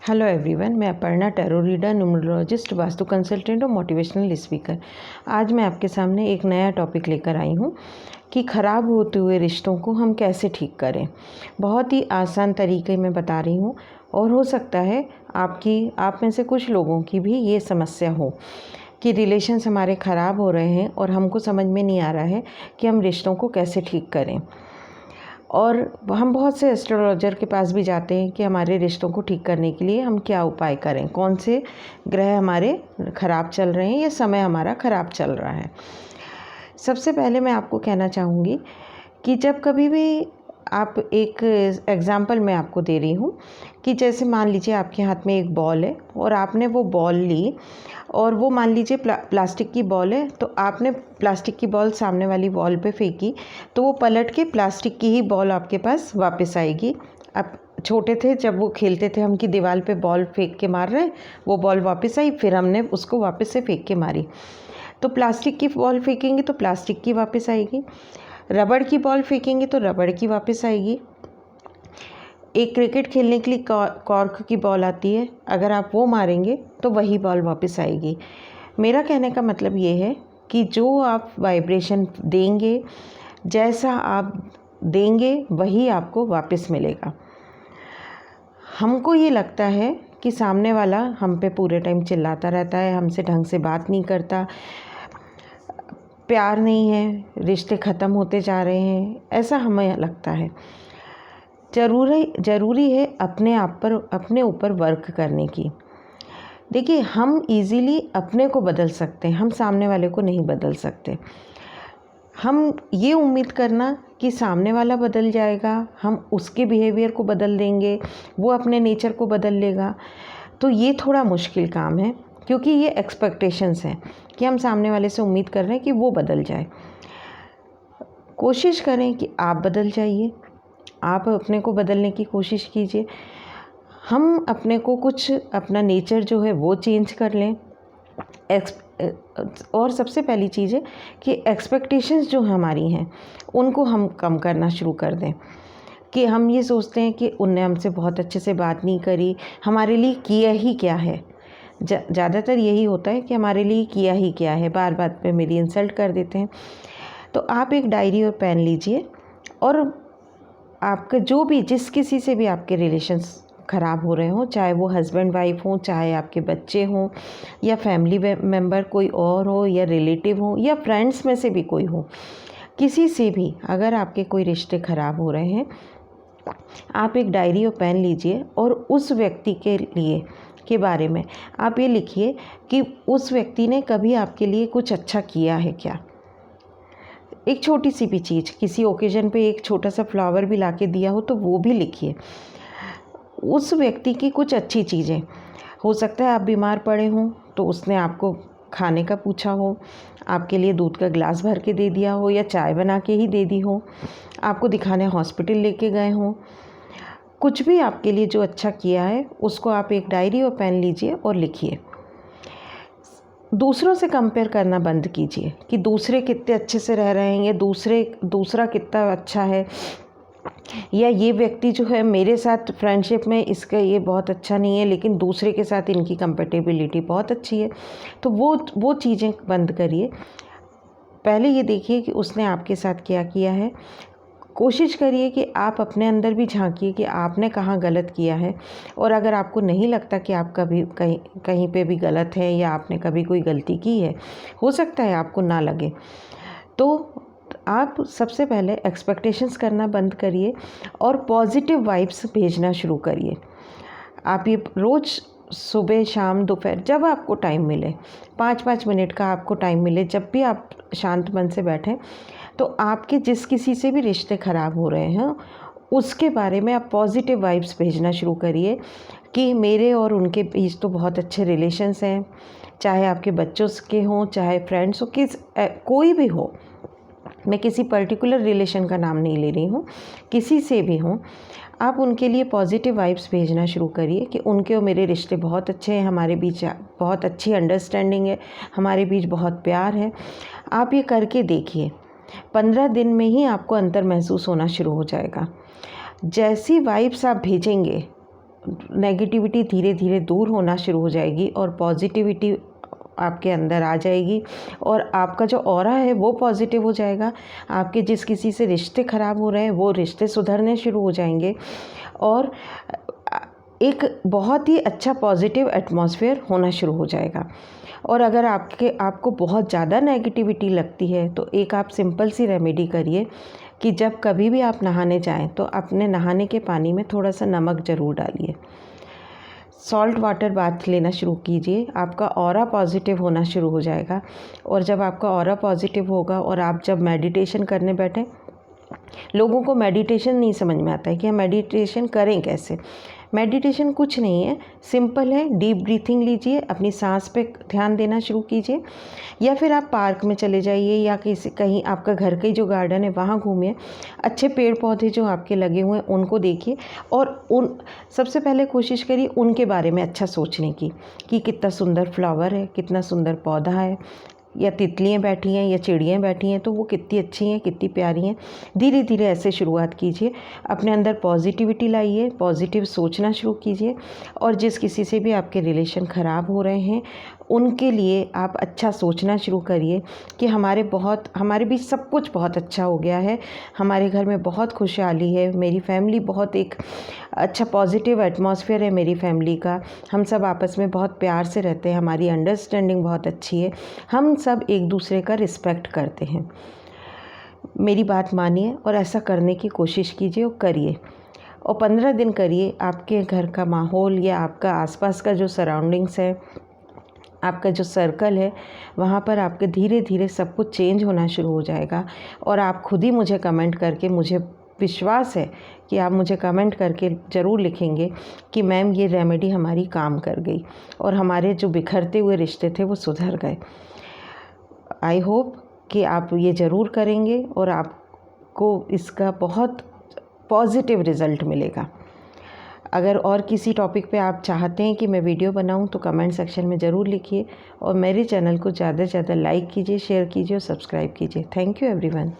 Hello everyone, मैं Aparna tarot reader, numerologist, vastu consultant और motivational speaker. आज मैं आपके सामने एक नया टॉपिक लेकर आई हूँ कि ख़राब होते हुए रिश्तों को हम कैसे ठीक करें। बहुत ही आसान तरीके में बता रही हूँ और हो सकता है आप में से कुछ लोगों की भी ये समस्या हो कि रिलेशंस हमारे ख़राब हो रहे हैं और हमको समझ में नहीं आ रहा है कि हम रिश्तों को कैसे ठीक करें। और हम बहुत से एस्ट्रोलॉजर के पास भी जाते हैं कि हमारे रिश्तों को ठीक करने के लिए हम क्या उपाय करें, कौन से ग्रह हमारे ख़राब चल रहे हैं या समय हमारा ख़राब चल रहा है। सबसे पहले मैं आपको कहना चाहूँगी कि जब कभी भी आप एक एग्ज़ाम्पल मैं आपको दे रही हूँ कि जैसे मान लीजिए आपके हाथ में एक बॉल है और आपने वो बॉल ली और वो मान लीजिए प्लास्टिक की बॉल है, तो आपने प्लास्टिक की बॉल सामने वाली बॉल पे फेंकी तो वो पलट के प्लास्टिक की ही बॉल आपके पास वापस आएगी। आप छोटे थे जब वो खेलते थे हम कि दीवार पे बॉल फेंक के मार रहे हैं, वो बॉल वापस आई, फिर हमने उसको वापस से फेंक के मारी। तो प्लास्टिक की बॉल फेंकेंगे तो प्लास्टिक की वापस आएगी, रबड़ की बॉल फेंकेंगे तो रबड़ की वापस आएगी। एक क्रिकेट खेलने के लिए कॉर्क की बॉल आती है, अगर आप वो मारेंगे तो वही बॉल वापस आएगी। मेरा कहने का मतलब ये है कि जो आप वाइब्रेशन देंगे, जैसा आप देंगे वही आपको वापस मिलेगा। हमको ये लगता है कि सामने वाला हम पे पूरे टाइम चिल्लाता रहता है, हमसे ढंग से बात नहीं करता, प्यार नहीं है, रिश्ते ख़त्म होते जा रहे हैं, ऐसा हमें लगता है। ज़रूरी है अपने ऊपर वर्क करने की। देखिए, हम इजीली अपने को बदल सकते हैं, हम सामने वाले को नहीं बदल सकते। हम ये उम्मीद करना कि सामने वाला बदल जाएगा, हम उसके बिहेवियर को बदल देंगे, वो अपने नेचर को बदल लेगा, तो ये थोड़ा मुश्किल काम है, क्योंकि ये एक्सपेक्टेशंस हैं कि हम सामने वाले से उम्मीद कर रहे हैं कि वो बदल जाए। कोशिश करें कि आप बदल जाइए, आप अपने को बदलने की कोशिश कीजिए। हम अपने को कुछ अपना नेचर जो है वो चेंज कर लें। और सबसे पहली चीज़ है कि एक्सपेक्टेशंस जो हमारी हैं उनको हम कम करना शुरू कर दें। कि हम ये सोचते हैं कि उनने हमसे बहुत अच्छे से बात नहीं करी, हमारे लिए किया ही क्या है। ज़्यादातर यही होता है कि हमारे लिए किया ही क्या है, बार बार पे मेरी इंसल्ट कर देते हैं। तो आप एक डायरी और पेन लीजिए और आपका जो भी जिस किसी से भी आपके रिलेशंस ख़राब हो रहे हों, चाहे वो हस्बैंड वाइफ हों, चाहे आपके बच्चे हों या फैमिली मेम्बर कोई और हो या रिलेटिव हो या फ्रेंड्स में से भी कोई हो, किसी से भी अगर आपके कोई रिश्ते ख़राब हो रहे हैं, आप एक डायरी और पेन लीजिए और उस व्यक्ति के बारे में आप ये लिखिए कि उस व्यक्ति ने कभी आपके लिए कुछ अच्छा किया है क्या। एक छोटी सी भी चीज़, किसी ओकेजन पे एक छोटा सा फ्लावर भी लाके दिया हो तो वो भी लिखिए। उस व्यक्ति की कुछ अच्छी चीज़ें, हो सकता है आप बीमार पड़े हों तो उसने आपको खाने का पूछा हो, आपके लिए दूध का गिलास भर के दे दिया हो या चाय बना के ही दे दी हो, आपको दिखाने हॉस्पिटल लेके गए हों, कुछ भी आपके लिए जो अच्छा किया है उसको आप एक डायरी और पेन लीजिए और लिखिए। दूसरों से कंपेयर करना बंद कीजिए कि दूसरे कितने अच्छे से रह रहे हैं या दूसरा कितना अच्छा है, या ये व्यक्ति जो है मेरे साथ फ्रेंडशिप में इसका ये बहुत अच्छा नहीं है लेकिन दूसरे के साथ इनकी कंपेटेबिलिटी बहुत अच्छी है। तो वो चीज़ें बंद करिए। पहले ये देखिए कि उसने आपके साथ क्या किया है। कोशिश करिए कि आप अपने अंदर भी झांकिए कि आपने कहाँ गलत किया है, और अगर आपको नहीं लगता कि आप कभी कहीं पे भी गलत है या आपने कभी कोई गलती की है, हो सकता है आपको ना लगे, तो आप सबसे पहले एक्सपेक्टेशंस करना बंद करिए और पॉजिटिव वाइब्स भेजना शुरू करिए। आप ये रोज़ सुबह शाम दोपहर जब आपको टाइम मिले, 5-5 मिनट का आपको टाइम मिले, जब भी आप शांत मन से बैठें, तो आपके जिस किसी से भी रिश्ते ख़राब हो रहे हैं उसके बारे में आप पॉजिटिव वाइब्स भेजना शुरू करिए कि मेरे और उनके बीच तो बहुत अच्छे रिलेशंस हैं, चाहे आपके बच्चों के हों, चाहे फ्रेंड्स हो, कोई भी हो। मैं किसी पर्टिकुलर रिलेशन का नाम नहीं ले रही हूँ, किसी से भी हों, आप उनके लिए पॉजिटिव वाइब्स भेजना शुरू करिए कि उनके और मेरे रिश्ते बहुत अच्छे हैं, हमारे बीच बहुत अच्छी अंडरस्टैंडिंग है, हमारे बीच बहुत प्यार है। आप ये करके देखिए, 15 दिन में ही आपको अंतर महसूस होना शुरू हो जाएगा। जैसी वाइब्स आप भेजेंगे नेगेटिविटी धीरे धीरे दूर होना शुरू हो जाएगी और पॉजिटिविटी आपके अंदर आ जाएगी और आपका जो ऑरा है वो पॉजिटिव हो जाएगा। आपके जिस किसी से रिश्ते ख़राब हो रहे हैं वो रिश्ते सुधरने शुरू हो जाएंगे और एक बहुत ही अच्छा पॉजिटिव एटमॉस्फेयर होना शुरू हो जाएगा। और अगर आपको बहुत ज़्यादा नेगेटिविटी लगती है तो एक आप सिंपल सी रेमेडी करिए कि जब कभी भी आप नहाने जाएं तो अपने नहाने के पानी में थोड़ा सा नमक ज़रूर डालिए। सॉल्ट वाटर बाथ लेना शुरू कीजिए, आपका ऑरा पॉजिटिव होना शुरू हो जाएगा। और जब आपका ऑरा पॉजिटिव होगा और आप जब मेडिटेशन करने बैठें, लोगों को मेडिटेशन नहीं समझ में आता है कि हम मेडिटेशन करें कैसे। मेडिटेशन कुछ नहीं है, सिंपल है। डीप ब्रीथिंग लीजिए, अपनी सांस पे ध्यान देना शुरू कीजिए, या फिर आप पार्क में चले जाइए या कहीं आपका घर का ही जो गार्डन है वहाँ घूमिए। अच्छे पेड़ पौधे जो आपके लगे हुए हैं उनको देखिए और सबसे पहले कोशिश करिए उनके बारे में अच्छा सोचने की कि कितना सुंदर फ्लावर है, कितना सुंदर पौधा है, या तितलियाँ बैठी हैं या चिड़ियाँ बैठी हैं तो वो कितनी अच्छी हैं, कितनी प्यारी हैं। धीरे धीरे ऐसे शुरुआत कीजिए, अपने अंदर पॉजिटिविटी लाइए, पॉजिटिव सोचना शुरू कीजिए। और जिस किसी से भी आपके रिलेशन ख़राब हो रहे हैं उनके लिए आप अच्छा सोचना शुरू करिए कि हमारे बीच सब कुछ बहुत अच्छा हो गया है, हमारे घर में बहुत खुशहाली है, मेरी फैमिली बहुत एक अच्छा पॉजिटिव एटमॉस्फेयर है मेरी फैमिली का, हम सब आपस में बहुत प्यार से रहते हैं, हमारी अंडरस्टैंडिंग बहुत अच्छी है, हम सब एक दूसरे का रिस्पेक्ट करते हैं। मेरी बात मानिए और ऐसा करने की कोशिश कीजिए और करिए। और 15 दिन करिए, आपके घर का माहौल या आपका आसपास का जो सराउंडिंग्स है, आपका जो सर्कल है, वहाँ पर आपके धीरे धीरे सब कुछ चेंज होना शुरू हो जाएगा। और आप खुद ही मुझे कमेंट करके, मुझे विश्वास है कि आप मुझे कमेंट करके ज़रूर लिखेंगे कि मैम ये रेमेडी हमारी काम कर गई और हमारे जो बिखरते हुए रिश्ते थे वो सुधर गए। आई होप कि आप ये ज़रूर करेंगे और आपको इसका बहुत पॉजिटिव रिज़ल्ट मिलेगा। अगर और किसी टॉपिक पे आप चाहते हैं कि मैं वीडियो बनाऊं तो कमेंट सेक्शन में ज़रूर लिखिए और मेरे चैनल को ज़्यादा से ज़्यादा लाइक कीजिए, शेयर कीजिए और सब्सक्राइब कीजिए। Thank you everyone.